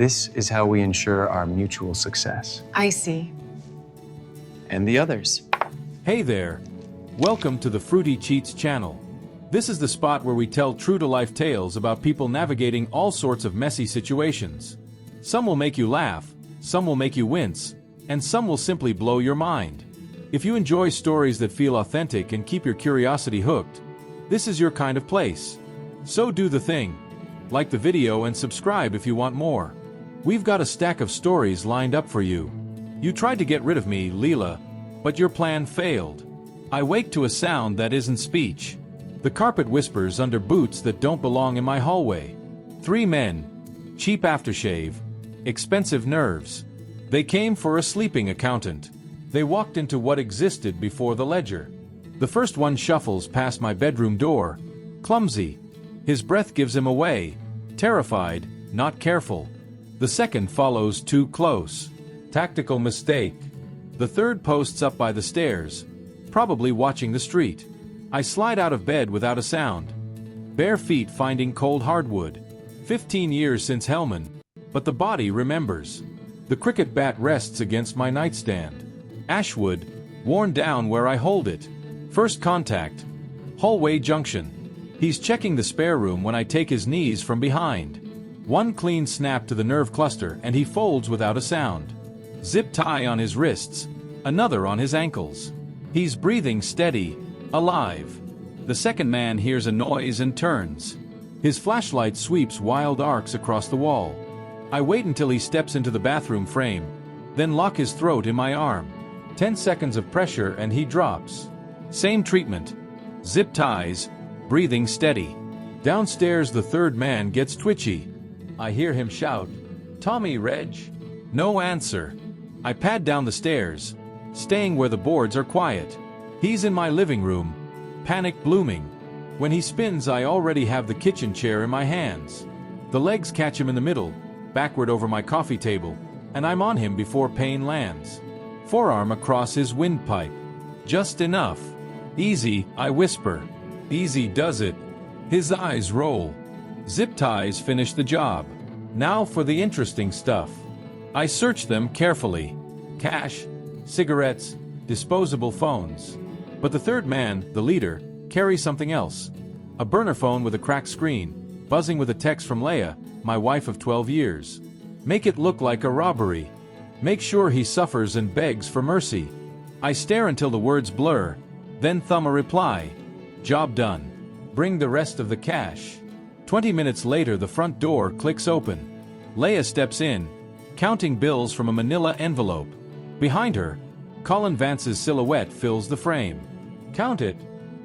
This is how we ensure our mutual success. I see. And the others. Hey there! Welcome to the Frutti Cheats channel. This is the spot where we tell true-to-life tales about people navigating all sorts of messy situations. Some will make you laugh, some will make you wince, and some will simply blow your mind. If you enjoy stories that feel authentic and keep your curiosity hooked, this is your kind of place. So do the thing. Like the video and subscribe if you want more. We've got a stack of stories lined up for you. You tried to get rid of me, Leela, but your plan failed. I wake to a sound that isn't speech. The carpet whispers under boots that don't belong in my hallway. 3 men, cheap aftershave, expensive nerves. They came for a sleeping accountant. They walked into what existed before the ledger. The first one shuffles past my bedroom door, clumsy. His breath gives him away, terrified, not careful. The second follows too close. Tactical mistake. The third posts up by the stairs, probably watching the street. I slide out of bed without a sound. Bare feet finding cold hardwood. 15 years since Hellman, but the body remembers. The cricket bat rests against my nightstand. Ashwood, worn down where I hold it. First contact. Hallway junction. He's checking the spare room when I take his knees from behind. One clean snap to the nerve cluster and he folds without a sound. Zip tie on his wrists, another on his ankles. He's breathing steady, alive. The second man hears a noise and turns. His flashlight sweeps wild arcs across the wall. I wait until he steps into the bathroom frame, then lock his throat in my arm. 10 seconds of pressure and he drops. Same treatment. Zip ties, breathing steady. Downstairs the third man gets twitchy. I hear him shout, "Tommy, Reg?" No answer. I pad down the stairs, staying where the boards are quiet. He's in my living room, panic blooming. When he spins I already have the kitchen chair in my hands. The legs catch him in the middle, backward over my coffee table, and I'm on him before pain lands. Forearm across his windpipe. Just enough. Easy, I whisper. Easy does it. His eyes roll. Zip ties finish the job. Now for the interesting stuff. I search them carefully. Cash, cigarettes, disposable phones. But the third man, the leader, carries something else. A burner phone with a cracked screen, buzzing with a text from Leia, my wife of 12 years. Make it look like a robbery. Make sure he suffers and begs for mercy. I stare until the words blur, then thumb a reply. Job done. Bring the rest of the cash. 20 minutes later the front door clicks open. Leia steps in, counting bills from a manila envelope. Behind her, Colin Vance's silhouette fills the frame. "Count it,"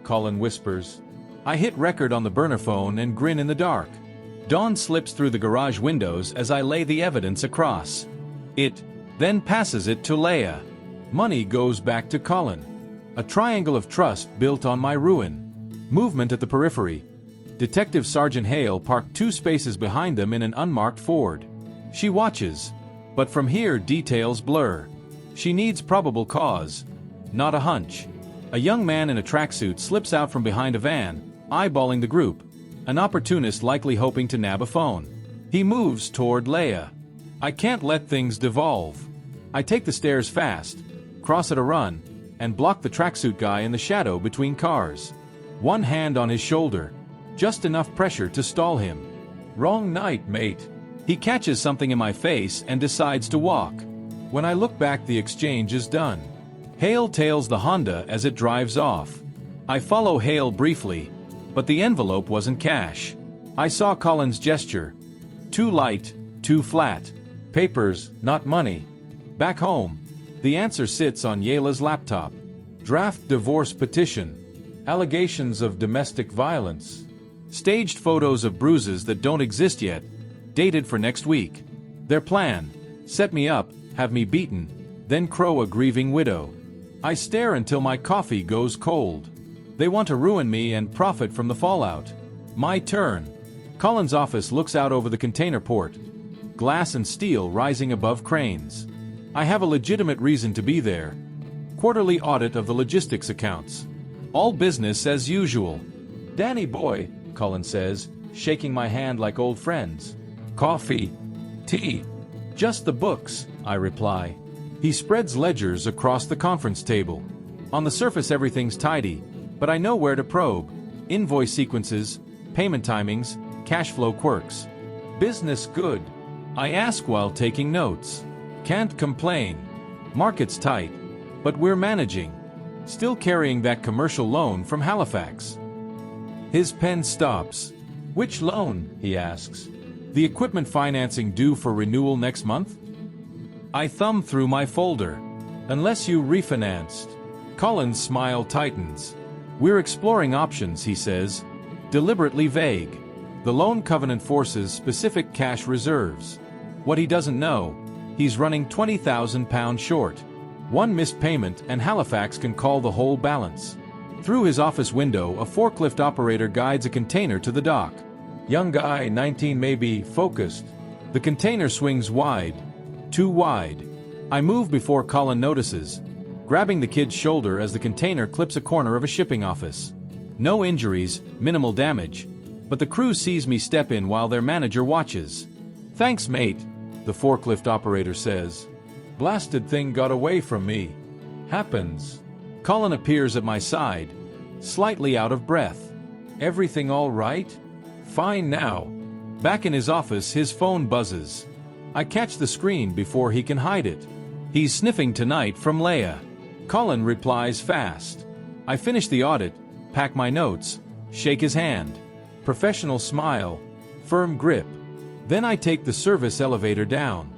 Colin whispers. I hit record on the burner phone and grin in the dark. Dawn slips through the garage windows as I lay the evidence across. It then passes it to Leia. Money goes back to Colin. A triangle of trust built on my ruin. Movement at the periphery. Detective Sergeant Hale parked 2 spaces behind them in an unmarked Ford. She watches, but from here details blur. She needs probable cause, not a hunch. A young man in a tracksuit slips out from behind a van, eyeballing the group, an opportunist likely hoping to nab a phone. He moves toward Leia. I can't let things devolve. I take the stairs fast, cross at a run, and block the tracksuit guy in the shadow between cars. One hand on his shoulder, just enough pressure to stall him. Wrong night, mate. He catches something in my face and decides to walk. When I look back, the exchange is done. Hale tails the Honda as it drives off. I follow Hale briefly, but the envelope wasn't cash. I saw Colin's gesture. Too light, too flat. Papers, not money. Back home, the answer sits on Yela's laptop. Draft divorce petition. Allegations of domestic violence. Staged photos of bruises that don't exist yet, dated for next week. Their plan: set me up, have me beaten, then crow a grieving widow. I stare until my coffee goes cold. They want to ruin me and profit from the fallout. My turn. Colin's office looks out over the container port. Glass and steel rising above cranes. I have a legitimate reason to be there. Quarterly audit of the logistics accounts. All business as usual. "Danny boy," Colin says, shaking my hand like old friends. "Coffee?" T. Just the books, I reply. He spreads ledgers across the conference table. On the surface everything's tidy, but I know where to probe. Invoice sequences, payment timings, cash flow quirks. Business good? I ask while taking notes. Can't complain. Market's tight, but we're managing. Still carrying that commercial loan from Halifax. His pen stops. Which loan? He asks. The equipment financing due for renewal next month? I thumb through my folder. Unless you refinanced. Colin's smile tightens. We're exploring options, he says. Deliberately vague. The loan covenant forces specific cash reserves. What he doesn't know, he's running £20,000 short. One missed payment and Halifax can call the whole balance. Through his office window, a forklift operator guides a container to the dock. Young guy, 19 maybe, focused. The container swings wide. Too wide. I move before Colin notices, grabbing the kid's shoulder as the container clips a corner of a shipping office. No injuries, minimal damage, but the crew sees me step in while their manager watches. Thanks, mate, the forklift operator says. Blasted thing got away from me. Happens. Colin appears at my side, slightly out of breath. Everything all right? Fine now. Back in his office, his phone buzzes. I catch the screen before he can hide it. He's sniffing tonight from Leia. Colin replies fast. I finish the audit, pack my notes, shake his hand. Professional smile, firm grip. Then I take the service elevator down.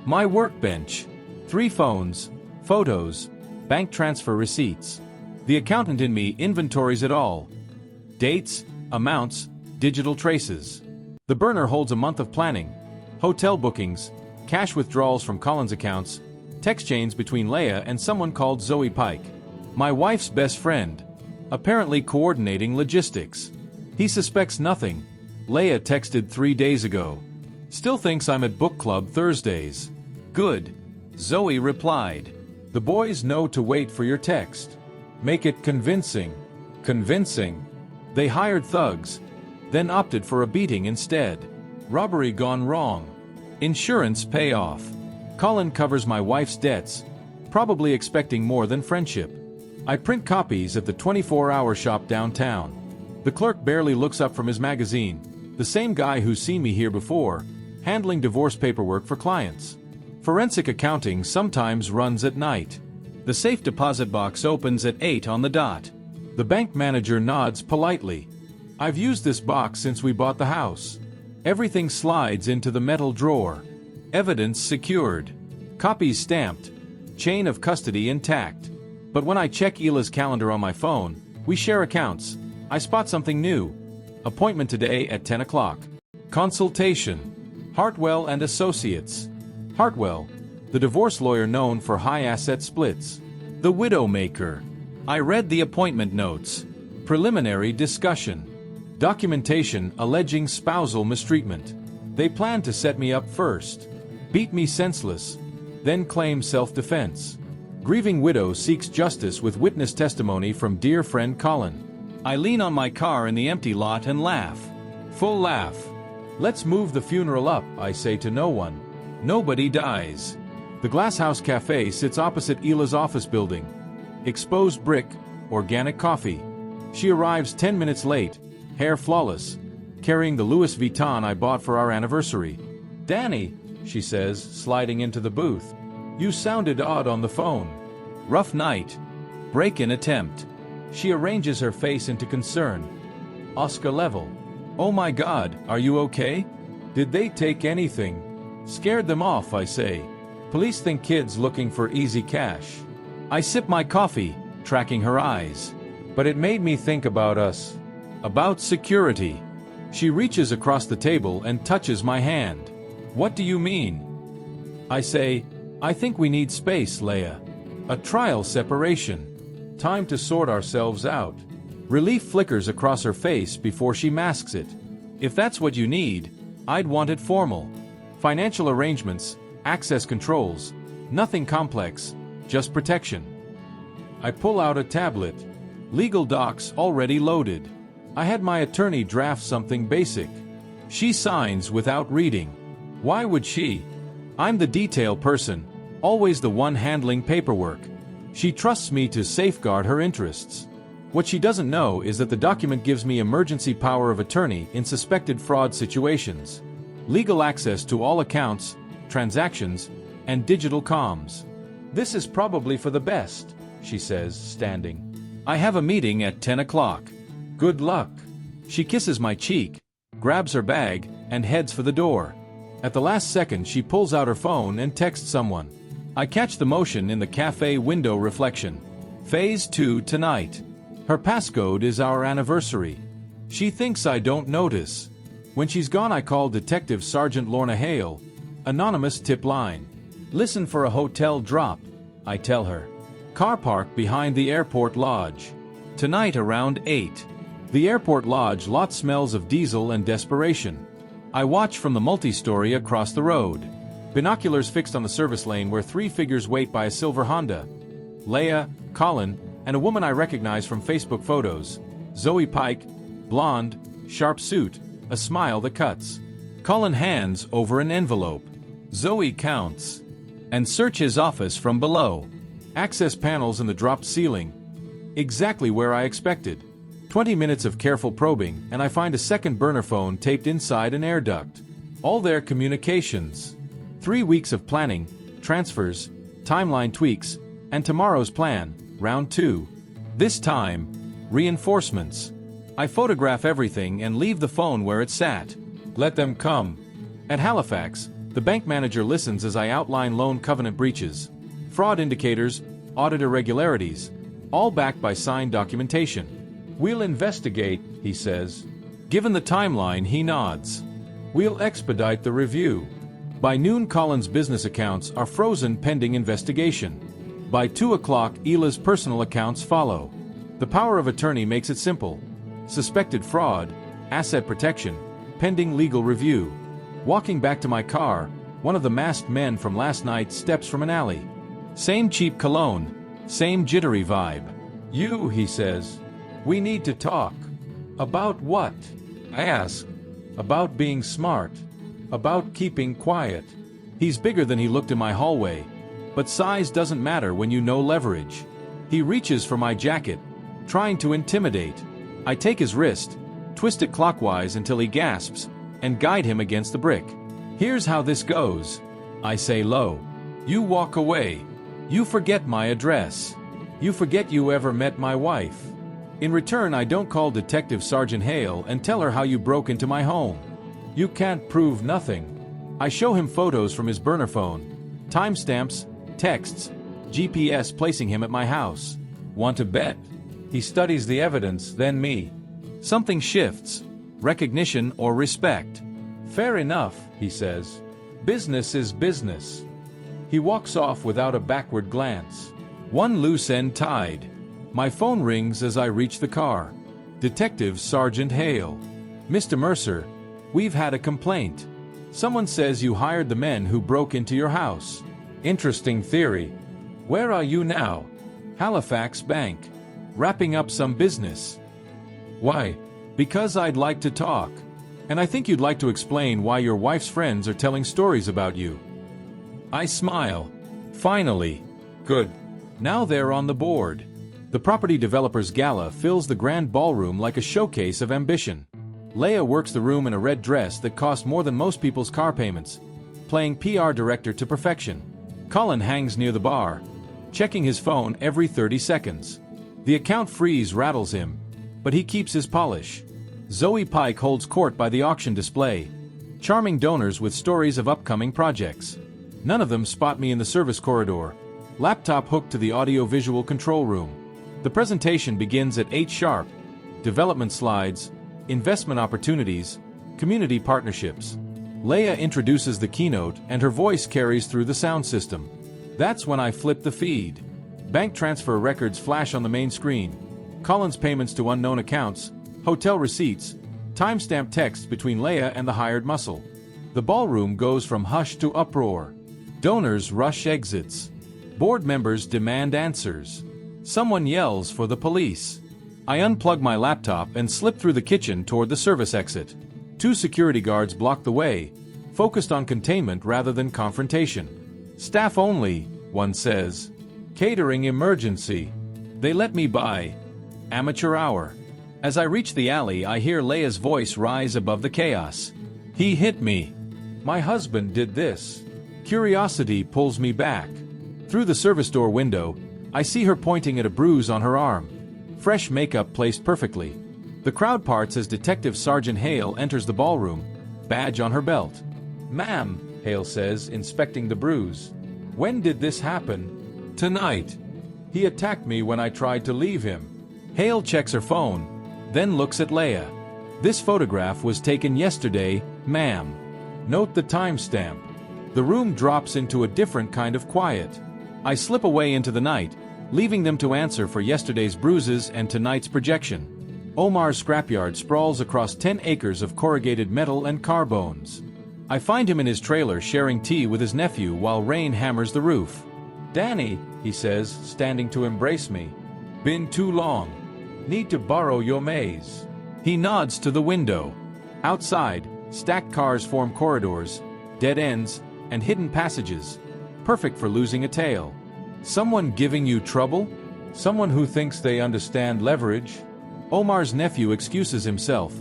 My workbench. 3 phones, photos, bank transfer receipts. The accountant in me inventories it all. Dates, amounts, digital traces. The burner holds a month of planning, hotel bookings, cash withdrawals from Colin's accounts, text chains between Leia and someone called Zoe Pike, my wife's best friend, apparently coordinating logistics. He suspects nothing. Leia texted 3 days ago. Still thinks I'm at book club Thursdays. Good. Zoe replied. The boys know to wait for your text. Make it convincing. Convincing. They hired thugs, then opted for a beating instead. Robbery gone wrong. Insurance payoff. Colin covers my wife's debts, probably expecting more than friendship. I print copies at the 24-hour shop downtown. The clerk barely looks up from his magazine, the same guy who's seen me here before, handling divorce paperwork for clients. Forensic accounting sometimes runs at night. The safe deposit box opens at 8 on the dot. The bank manager nods politely. I've used this box since we bought the house. Everything slides into the metal drawer. Evidence secured. Copies stamped. Chain of custody intact. But when I check Ila's calendar on my phone, we share accounts. I spot something new. Appointment today at 10 o'clock. Consultation. Hartwell and Associates. Hartwell, the divorce lawyer known for high asset splits. The Widowmaker. I read the appointment notes. Preliminary discussion. Documentation alleging spousal mistreatment. They plan to set me up first. Beat me senseless. Then claim self-defense. Grieving widow seeks justice with witness testimony from dear friend Colin. I lean on my car in the empty lot and laugh. Full laugh. Let's move the funeral up, I say to no one. Nobody dies. The Glasshouse Cafe sits opposite Ila's office building. Exposed brick, organic coffee. She arrives 10 minutes late, hair flawless, carrying the Louis Vuitton I bought for our anniversary. Danny, she says, sliding into the booth. You sounded odd on the phone. Rough night. Break-in attempt. She arranges her face into concern. Oscar level. Oh my God, are you okay? Did they take anything? Scared them off, I say. Police think kids looking for easy cash. I sip my coffee, tracking her eyes. But it made me think about us. About security. She reaches across the table and touches my hand. What do you mean? I say, I think we need space, Leia. A trial separation. Time to sort ourselves out. Relief flickers across her face before she masks it. If that's what you need, I'd want it formal. Financial arrangements, access controls, nothing complex, just protection. I pull out a tablet. Legal docs already loaded. I had my attorney draft something basic. She signs without reading. Why would she? I'm the detail person, always the one handling paperwork. She trusts me to safeguard her interests. What she doesn't know is that the document gives me emergency power of attorney in suspected fraud situations. Legal access to all accounts, transactions, and digital comms. This is probably for the best, she says, standing. I have a meeting at 10 o'clock. Good luck. She kisses my cheek, grabs her bag, and heads for the door. At the last second, she pulls out her phone and texts someone. I catch the motion in the cafe window reflection. Phase 2 tonight. Her passcode is our anniversary. She thinks I don't notice. When she's gone, I call Detective Sergeant Lorna Hale. Anonymous tip line. Listen for a hotel drop, I tell her. Car park behind the airport lodge. Tonight around 8. The airport lodge lot smells of diesel and desperation. I watch from the multi-story across the road. Binoculars fixed on the service lane where 3 figures wait by a silver Honda. Leia, Colin, and a woman I recognize from Facebook photos. Zoe Pike, blonde, sharp suit, a smile that cuts. Colin hands over an envelope. Zoe counts and searches office from below. Access panels in the dropped ceiling. Exactly where I expected. 20 minutes of careful probing, and I find a second burner phone taped inside an air duct. All their communications. 3 weeks of planning, transfers, timeline tweaks, and tomorrow's plan, round 2. This time, reinforcements. I photograph everything and leave the phone where it sat. Let them come. At Halifax, the bank manager listens as I outline loan covenant breaches, fraud indicators, audit irregularities, all backed by signed documentation. We'll investigate, he says. Given the timeline, he nods. We'll expedite the review. By noon, Colin's business accounts are frozen pending investigation. By 2 o'clock, Ila's personal accounts follow. The power of attorney makes it simple. Suspected fraud, asset protection, pending legal review. Walking back to my car, one of the masked men from last night steps from an alley. Same cheap cologne, same jittery vibe. You, he says. We need to talk. About what? I ask. About being smart. About keeping quiet. He's bigger than he looked in my hallway. But size doesn't matter when you know leverage. He reaches for my jacket, trying to intimidate. I take his wrist, twist it clockwise until he gasps, and guide him against the brick. Here's how this goes. I say low. You walk away. You forget my address. You forget you ever met my wife. In return, I don't call Detective Sergeant Hale and tell her how you broke into my home. You can't prove nothing. I show him photos from his burner phone. Timestamps, texts, GPS placing him at my house. Want to bet? He studies the evidence, then me. Something shifts. Recognition or respect. Fair enough, he says. Business is business. He walks off without a backward glance. One loose end tied. My phone rings as I reach the car. Detective Sergeant Hale. Mr. Mercer, we've had a complaint. Someone says you hired the men who broke into your house. Interesting theory. Where are you now? Halifax Bank. Wrapping up some business. Why? Because I'd like to talk. And I think you'd like to explain why your wife's friends are telling stories about you. I smile. Finally. Good. Now they're on the board. The property developer's gala fills the grand ballroom like a showcase of ambition. Leia works the room in a red dress that costs more than most people's car payments, playing PR director to perfection. Colin hangs near the bar, checking his phone every 30 seconds. The account freeze rattles him, but he keeps his polish. Zoe Pike holds court by the auction display, charming donors with stories of upcoming projects. None of them spot me in the service corridor, laptop hooked to the audio-visual control room. The presentation begins at 8 sharp. Development slides, investment opportunities, community partnerships. Leia introduces the keynote and her voice carries through the sound system. That's when I flip the feed. Bank transfer records flash on the main screen. Colin's payments to unknown accounts, hotel receipts, timestamp texts between Leia and the hired muscle. The ballroom goes from hush to uproar. Donors rush exits. Board members demand answers. Someone yells for the police. I unplug my laptop and slip through the kitchen toward the service exit. 2 security guards block the way, focused on containment rather than confrontation. Staff only, one says. Catering emergency. They let me by. Amateur hour. As I reach the alley, I hear Leia's voice rise above the chaos. He hit me. My husband did this. Curiosity pulls me back. Through the service door window, I see her pointing at a bruise on her arm. Fresh makeup placed perfectly. The crowd parts as Detective Sergeant Hale enters the ballroom, badge on her belt. Ma'am, Hale says, inspecting the bruise. When did this happen? Tonight. He attacked me when I tried to leave him. Hale checks her phone, then looks at Leia. This photograph was taken yesterday, ma'am. Note the timestamp. The room drops into a different kind of quiet. I slip away into the night, leaving them to answer for yesterday's bruises and tonight's projection. Omar's scrapyard sprawls across 10 acres of corrugated metal and car bones. I find him in his trailer sharing tea with his nephew while rain hammers the roof. Danny, he says, standing to embrace me. Been too long. Need to borrow your maze. He nods to the window. Outside, stacked cars form corridors, dead ends, and hidden passages. Perfect for losing a tail. Someone giving you trouble? Someone who thinks they understand leverage? Omar's nephew excuses himself.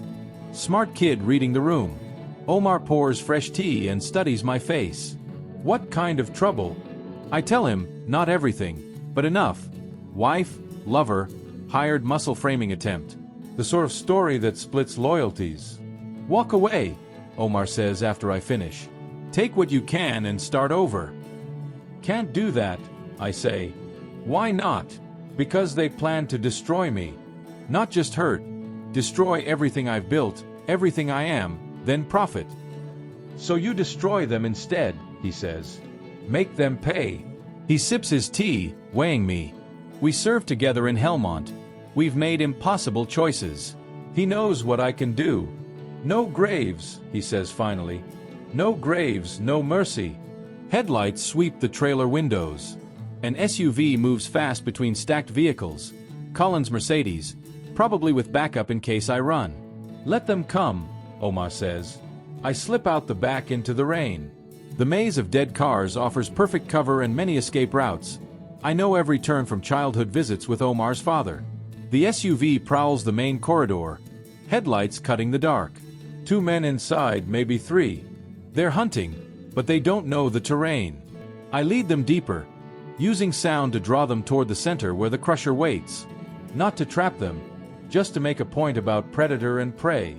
Smart kid reading the room. Omar pours fresh tea and studies my face. What kind of trouble? I tell him, not everything, but enough. Wife, lover, hired muscle framing attempt. The sort of story that splits loyalties. Walk away, Omar says after I finish. Take what you can and start over. Can't do that, I say. Why not? Because they plan to destroy me. Not just hurt. Destroy everything I've built, everything I am, then profit. So you destroy them instead, he says. Make them pay. He sips his tea, weighing me. We served together in Helmont. We've made impossible choices. He knows what I can do. No graves, he says finally. No graves, no mercy. Headlights sweep the trailer windows. An SUV moves fast between stacked vehicles. Colin's Mercedes, probably with backup in case I run. Let them come, Omar says. I slip out the back into the rain. The maze of dead cars offers perfect cover and many escape routes. I know every turn from childhood visits with Omar's father. The SUV prowls the main corridor, headlights cutting the dark. 2 men inside, maybe 3. They're hunting, but they don't know the terrain. I lead them deeper, using sound to draw them toward the center where the crusher waits. Not to trap them, just to make a point about predator and prey.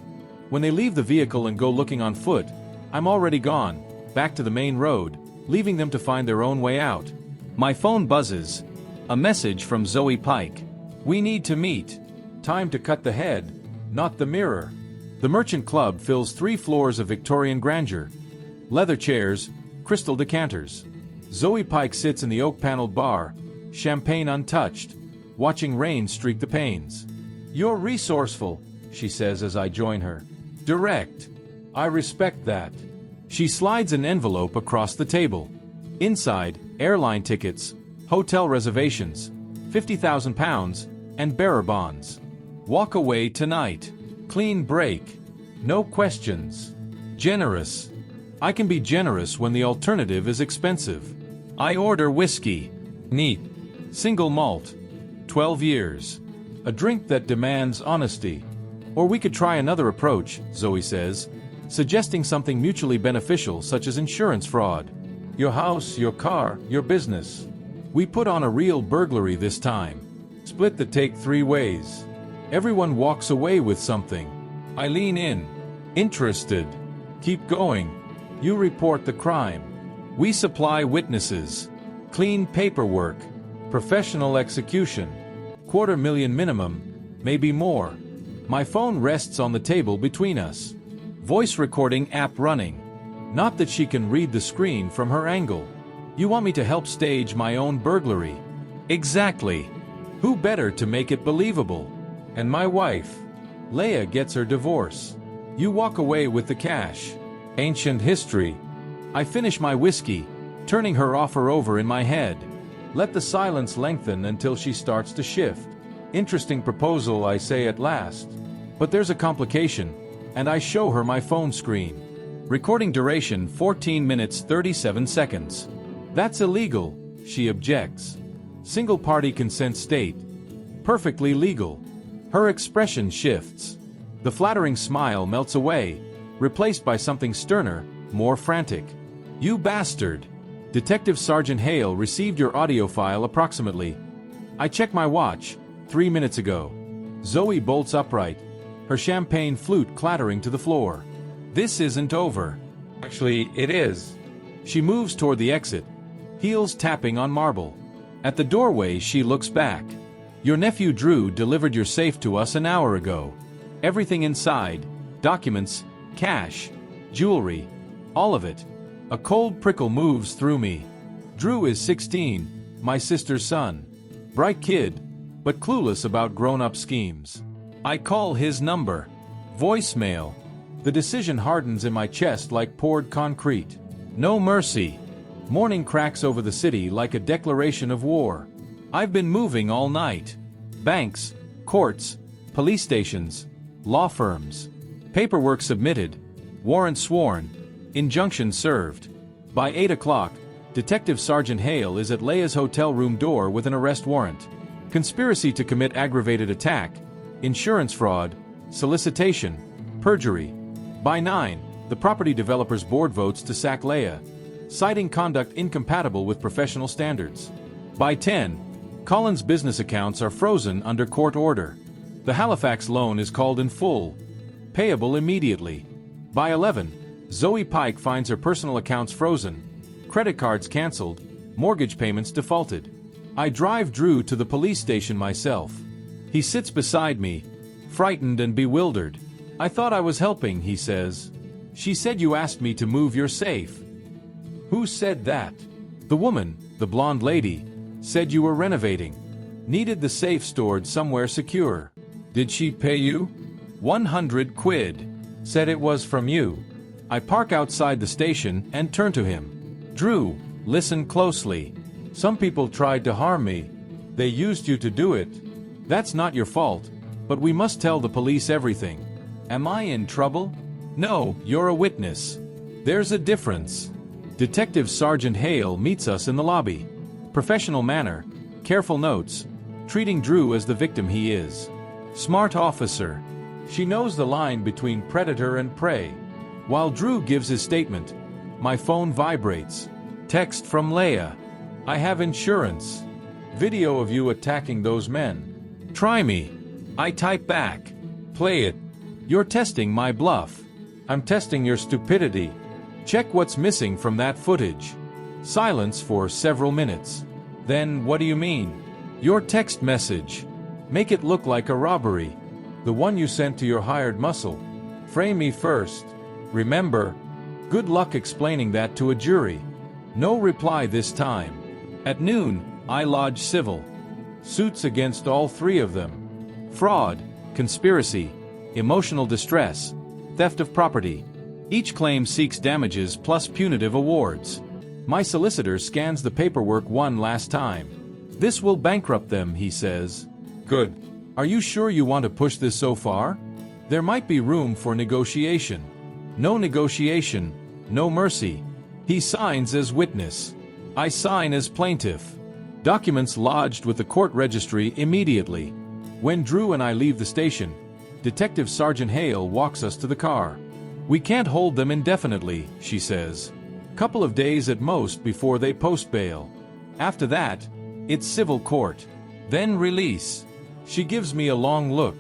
When they leave the vehicle and go looking on foot, I'm already gone, back to the main road, leaving them to find their own way out. My phone buzzes. A message from Zoe Pike. We need to meet. Time to cut the head, not the mirror. The Merchant Club fills 3 floors of Victorian grandeur. Leather chairs, crystal decanters. Zoe Pike sits in the oak-paneled bar, champagne untouched, watching rain streak the panes. You're resourceful, she says as I join her. Direct. I respect that. She slides an envelope across the table. Inside, airline tickets, hotel reservations, £50,000, and bearer bonds. Walk away tonight. Clean break. No questions. Generous. I can be generous when the alternative is expensive. I order whiskey. Neat. Single malt. 12 years. A drink that demands honesty. Or we could try another approach, Zoe says, suggesting something mutually beneficial such as insurance fraud. Your house, your car, your business. We put on a real burglary this time. Split the take 3 ways. Everyone walks away with something. I lean in. Interested. Keep going. You report the crime. We supply witnesses. Clean paperwork. Professional execution. $250,000 minimum, maybe more. My phone rests on the table between us. Voice recording app running. Not that she can read the screen from her angle. You want me to help stage my own burglary? Exactly. Who better to make it believable? And my wife. Leia gets her divorce. You walk away with the cash. Ancient history. I finish my whiskey, turning her offer over in my head. Let the silence lengthen until she starts to shift. Interesting proposal, I say at last. But there's a complication, and I show her my phone screen. Recording duration 14 minutes 37 seconds. That's illegal, she objects. Single-party consent state. Perfectly legal. Her expression shifts. The flattering smile melts away, replaced by something sterner, more frantic. You bastard! Detective Sergeant Hale received your audio file approximately. I checked my watch, 3 minutes ago. Zoe bolts upright, her champagne flute clattering to the floor. This isn't over. Actually, it is. She moves toward the exit, heels tapping on marble. At the doorway, she looks back. Your nephew Drew delivered your safe to us an hour ago. Everything inside, documents, cash, jewelry, all of it. A cold prickle moves through me. Drew is 16, my sister's son. Bright kid, but clueless about grown-up schemes. I call his number. Voicemail. The decision hardens in my chest like poured concrete. No mercy. Morning cracks over the city like a declaration of war. I've been moving all night. Banks, courts, police stations, law firms. Paperwork submitted. Warrant sworn. Injunction served. By 8 o'clock, Detective Sergeant Hale is at Leia's hotel room door with an arrest warrant. Conspiracy to commit aggravated attack, insurance fraud, solicitation, perjury. By 9, the property developers board votes to sack Leia, citing conduct incompatible with professional standards. By 10, Colin's business accounts are frozen under court order. The Halifax loan is called in full, payable immediately. By 11, Zoe Pike finds her personal accounts frozen, credit cards canceled, mortgage payments defaulted. I drive Drew to the police station myself. He sits beside me, frightened and bewildered. I thought I was helping, he says. She said you asked me to move your safe. Who said that? The woman, the blonde lady, said you were renovating. Needed the safe stored somewhere secure. Did she pay you? 100 quid. Said it was from you. I park outside the station and turn to him. Drew, listen closely. Some people tried to harm me. They used you to do it. That's not your fault, but we must tell the police everything. Am I in trouble? No, you're a witness. There's a difference. Detective Sergeant Hale meets us in the lobby. Professional manner, careful notes, treating Drew as the victim he is. Smart officer. She knows the line between predator and prey. While Drew gives his statement, my phone vibrates. Text from Leia. I have insurance. Video of you attacking those men. Try me. I type back. Play it. You're testing my bluff. I'm testing your stupidity. Check what's missing from that footage. Silence for several minutes. Then, what do you mean? Your text message. Make it look like a robbery. The one you sent to your hired muscle. Frame me first. Remember, good luck explaining that to a jury. No reply this time. At noon, I lodge civil. Suits against all three of them. Fraud, conspiracy, emotional distress, theft of property. Each claim seeks damages plus punitive awards. My solicitor scans the paperwork one last time. This will bankrupt them, he says. Good. Are you sure you want to push this so far? There might be room for negotiation. No negotiation, no mercy. He signs as witness. I sign as plaintiff. Documents lodged with the court registry immediately. When Drew and I leave the station, Detective Sergeant Hale walks us to the car. We can't hold them indefinitely, she says. Couple of days at most before they post bail. After that, it's civil court. Then release. She gives me a long look.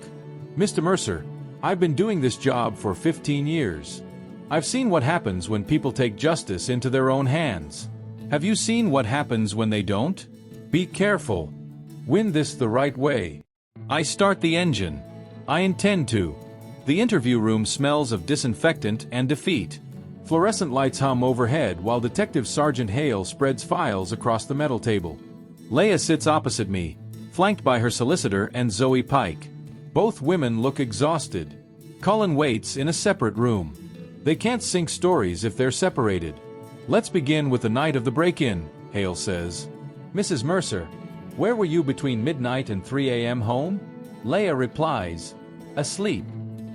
Mr. Mercer, I've been doing this job for 15 years. I've seen what happens when people take justice into their own hands. Have you seen what happens when they don't? Be careful. Win this the right way. I start the engine. I intend to. The interview room smells of disinfectant and defeat. Fluorescent lights hum overhead while Detective Sergeant Hale spreads files across the metal table. Leia sits opposite me, flanked by her solicitor and Zoe Pike. Both women look exhausted. Colin waits in a separate room. They can't sync stories if they're separated. Let's begin with the night of the break-in, Hale says. Mrs. Mercer, where were you between midnight and 3 a.m. home? Leia replies, asleep.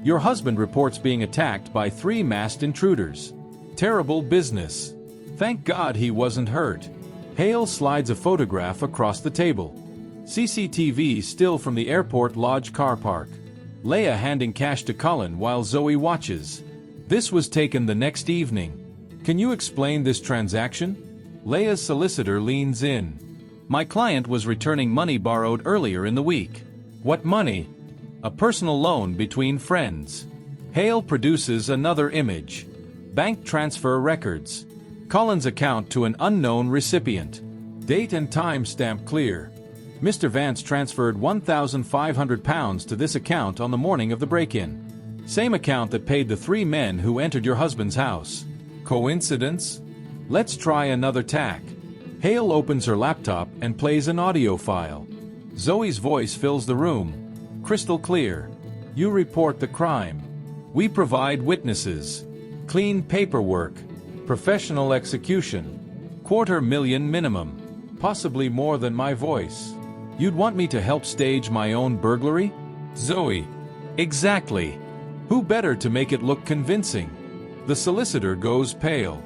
Your husband reports being attacked by 3 masked intruders. Terrible business. Thank God he wasn't hurt. Hale slides a photograph across the table. CCTV still from the airport lodge car park. Leia handing cash to Colin while Zoe watches. This was taken the next evening. Can you explain this transaction? Leia's solicitor leans in. My client was returning money borrowed earlier in the week. What money? A personal loan between friends. Hale produces another image. Bank transfer records. Colin's account to an unknown recipient. Date and time stamp clear. Mr. Vance transferred £1,500 to this account on the morning of the break-in. Same account that paid the 3 men who entered your husband's house. Coincidence? Let's try another tack. Hale opens her laptop and plays an audio file. Zoe's voice fills the room. Crystal clear. You report the crime. We provide witnesses. Clean paperwork. Professional execution. $250,000 minimum. Possibly more than my voice. You'd want me to help stage my own burglary? Zoe. Exactly. Who better to make it look convincing? The solicitor goes pale.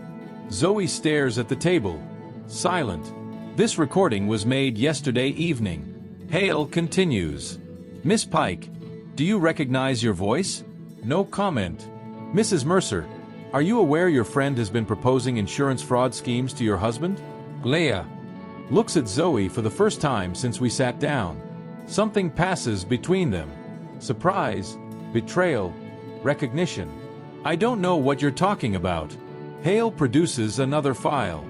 Zoe stares at the table. Silent. This recording was made yesterday evening. Hale continues. Miss Pike, do you recognize your voice? No comment. Mrs. Mercer, are you aware your friend has been proposing insurance fraud schemes to your husband? Leia looks at Zoe for the first time since we sat down. Something passes between them. Surprise, betrayal, recognition. I don't know what you're talking about. Hale produces another file.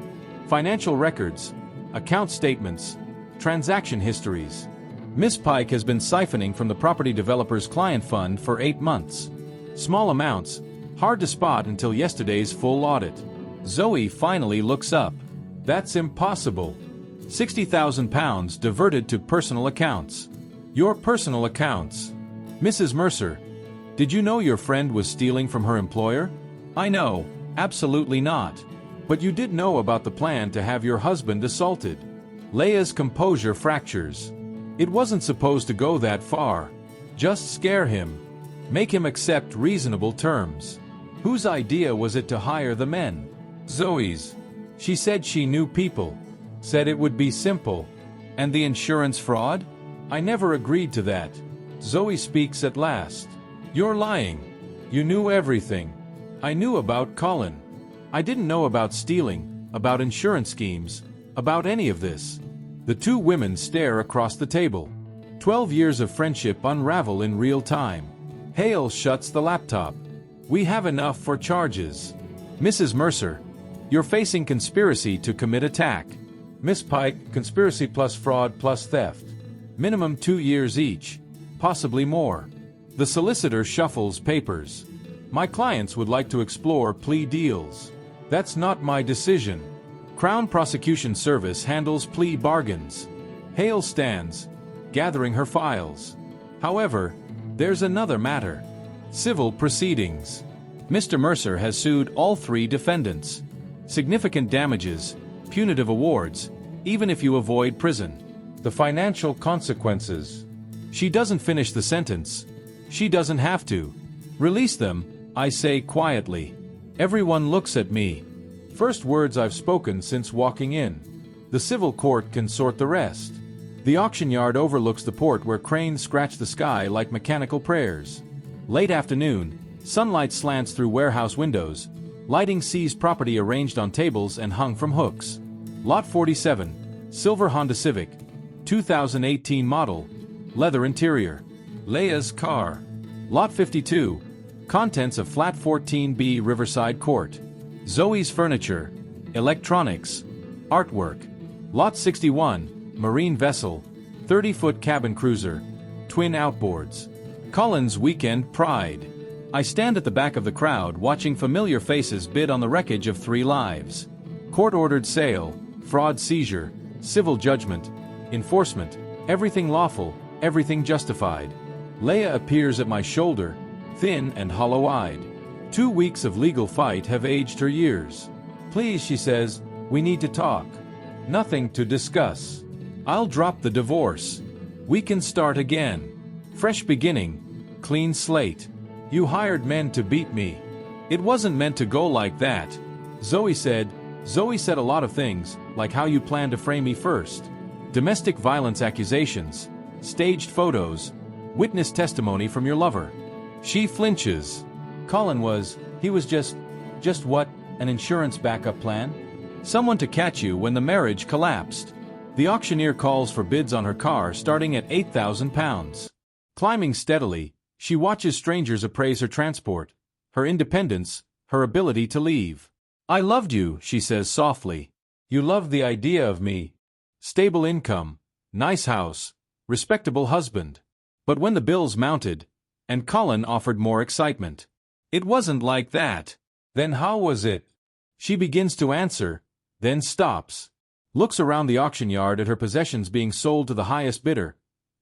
Financial records, account statements, transaction histories. Miss Pike has been siphoning from the property developer's client fund for 8 months. Small amounts, hard to spot until yesterday's full audit. Zoe finally looks up. That's impossible. £60,000 diverted to personal accounts. Your personal accounts. Mrs. Mercer, did you know your friend was stealing from her employer? I know, absolutely not. But you did know about the plan to have your husband assaulted. Leia's composure fractures. It wasn't supposed to go that far. Just scare him. Make him accept reasonable terms. Whose idea was it to hire the men? Zoe's. She said she knew people. Said it would be simple. And the insurance fraud? I never agreed to that. Zoe speaks at last. You're lying. You knew everything. I knew about Colin. I didn't know about stealing, about insurance schemes, about any of this. The two women stare across the table. 12 years of friendship unravel in real time. Hale shuts the laptop. We have enough for charges. Mrs. Mercer, you're facing conspiracy to commit attack. Miss Pike, conspiracy plus fraud plus theft. Minimum 2 years each, possibly more. The solicitor shuffles papers. My clients would like to explore plea deals. That's not my decision. Crown Prosecution Service handles plea bargains. Hale stands, gathering her files. However, there's another matter. Civil proceedings. Mr. Mercer has sued all 3 defendants. Significant damages, punitive awards, even if you avoid prison. The financial consequences. She doesn't finish the sentence. She doesn't have to. Release them, I say quietly. Everyone looks at me. First words I've spoken since walking in. The civil court can sort the rest. The auction yard overlooks the port where cranes scratch the sky like mechanical prayers. Late afternoon, sunlight slants through warehouse windows. Lighting sees property arranged on tables and hung from hooks. Lot 47, silver Honda Civic, 2018 model, leather interior. Leia's car. Lot 52, contents of flat 14B Riverside Court. Zoe's furniture, electronics, artwork. Lot 61, marine vessel, 30-foot cabin cruiser, twin outboards. Colin's weekend pride. I stand at the back of the crowd watching familiar faces bid on the wreckage of 3 lives. Court-ordered sale, fraud seizure, civil judgment, enforcement, everything lawful, everything justified. Leia appears at my shoulder, thin and hollow-eyed. 2 weeks of legal fight have aged her years. Please, she says, we need to talk. Nothing to discuss. I'll drop the divorce. We can start again. Fresh beginning, clean slate. You hired men to beat me. It wasn't meant to go like that. Zoe said a lot of things, like how you plan to frame me first. Domestic violence accusations, staged photos, witness testimony from your lover. She flinches. Colin he was just what, an insurance backup plan? Someone to catch you when the marriage collapsed. The auctioneer calls for bids on her car starting at £8,000. Climbing steadily, she watches strangers appraise her transport, her independence, her ability to leave. I loved you, she says softly. You loved the idea of me. Stable income, nice house, respectable husband. But when the bills mounted, and Colin offered more excitement, it wasn't like that. Then how was it? She begins to answer, then stops. Looks around the auction yard at her possessions being sold to the highest bidder,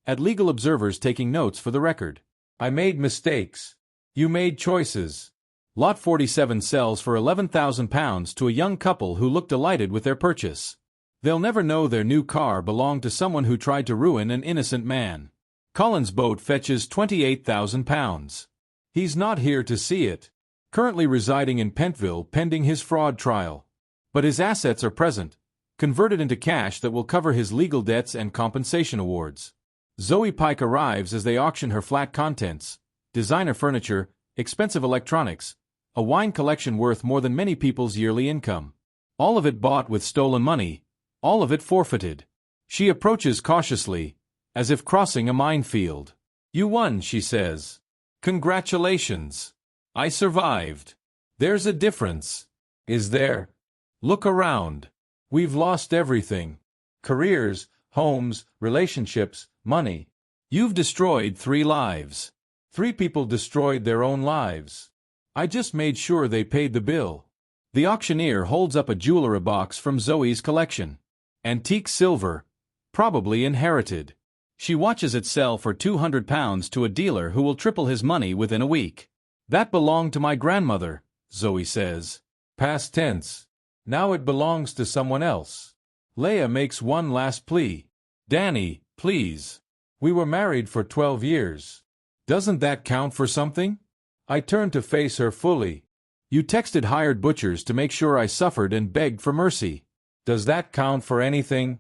at legal observers taking notes for the record. I made mistakes. You made choices. Lot 47 sells for £11,000 to a young couple who look delighted with their purchase. They'll never know their new car belonged to someone who tried to ruin an innocent man. Colin's boat fetches £28,000. He's not here to see it. Currently residing in Pentville pending his fraud trial. But his assets are present, converted into cash that will cover his legal debts and compensation awards. Zoe Pike arrives as they auction her flat contents, designer furniture, expensive electronics, a wine collection worth more than many people's yearly income. All of it bought with stolen money, all of it forfeited. She approaches cautiously, as if crossing a minefield. You won, she says. Congratulations. I survived. There's a difference. Is there? Look around. We've lost everything. Careers, homes, relationships, money. You've destroyed 3 lives. 3 people destroyed their own lives. I just made sure they paid the bill. The auctioneer holds up a jewelry box from Zoe's collection. Antique silver, probably inherited. She watches it sell for £200 to a dealer who will triple his money within a week. That belonged to my grandmother, Zoe says. Past tense. Now it belongs to someone else. Leia makes one last plea. Danny, please. We were married for 12 years. Doesn't that count for something? I turn to face her fully. You texted hired butchers to make sure I suffered and begged for mercy. Does that count for anything?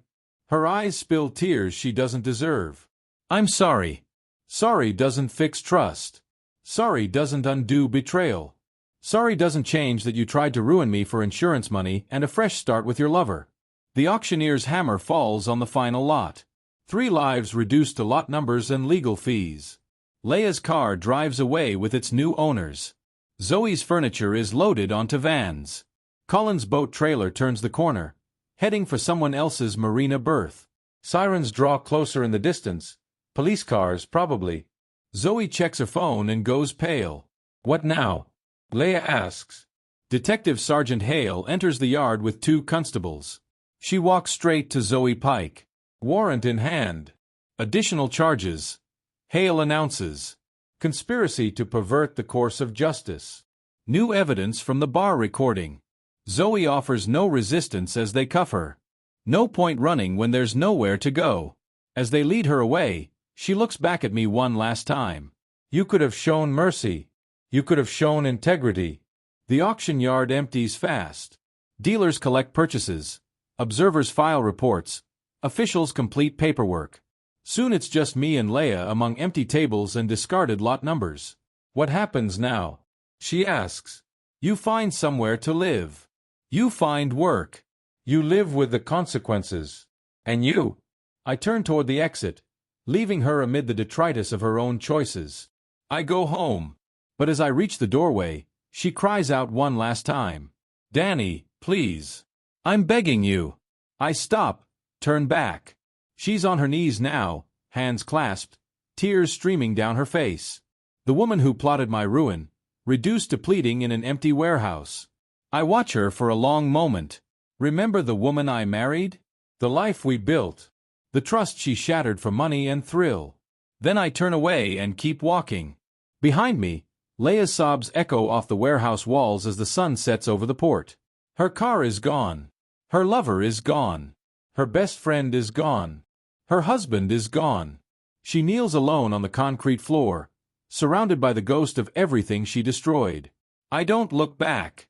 Her eyes spill tears she doesn't deserve. I'm sorry. Sorry doesn't fix trust. Sorry doesn't undo betrayal. Sorry doesn't change that you tried to ruin me for insurance money and a fresh start with your lover. The auctioneer's hammer falls on the final lot. 3 lives reduced to lot numbers and legal fees. Leia's car drives away with its new owners. Zoe's furniture is loaded onto vans. Colin's boat trailer turns the corner, heading for someone else's marina berth. Sirens draw closer in the distance. Police cars, probably. Zoe checks her phone and goes pale. What now? Leia asks. Detective Sergeant Hale enters the yard with 2 constables. She walks straight to Zoe Pike. Warrant in hand. Additional charges. Hale announces. Conspiracy to pervert the course of justice. New evidence from the bar recording. Zoe offers no resistance as they cuff her. No point running when there's nowhere to go. As they lead her away, she looks back at me one last time. You could have shown mercy. You could have shown integrity. The auction yard empties fast. Dealers collect purchases. Observers file reports. Officials complete paperwork. Soon it's just me and Leia among empty tables and discarded lot numbers. What happens now? She asks. You find somewhere to live. You find work. You live with the consequences. And you? I turn toward the exit, leaving her amid the detritus of her own choices. I go home. But as I reach the doorway, she cries out one last time. Danny, please. I'm begging you. I stop, turn back. She's on her knees now, hands clasped, tears streaming down her face. The woman who plotted my ruin, reduced to pleading in an empty warehouse. I watch her for a long moment. Remember the woman I married? The life we built. The trust she shattered for money and thrill. Then I turn away and keep walking. Behind me, Leia's sobs echo off the warehouse walls as the sun sets over the port. Her car is gone. Her lover is gone. Her best friend is gone. Her husband is gone. She kneels alone on the concrete floor, surrounded by the ghost of everything she destroyed. I don't look back.